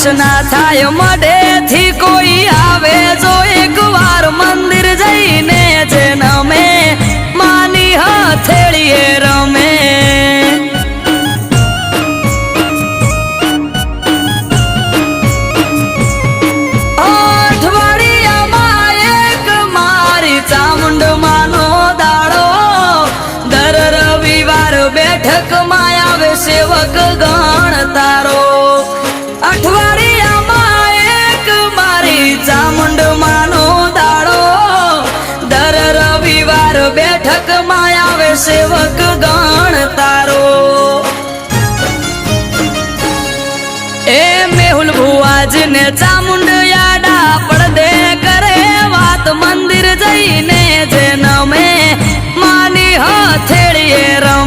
દર્શના થાય મઢે થી કોઈ આવે જો એક વાર મંદિર જઈને જે નમે માની હથેળીએ રમે અઠવાડિયામાં એક મારી ચામુંડ માનો દાડો દર રવિવાર બેઠકમાં આવે સેવક ગણ તારો અઠવાડિયામાં એક મારી ચામુંડ માનો દાડો દર રવિવાર બેઠકમાં આવે સેવક ગણ તારો એ મેહુલ ભુવાજને ચામુંડ યાડા પડદે કરે વાત મંદિર જઈને જે નમે માની હથેળીએ રમ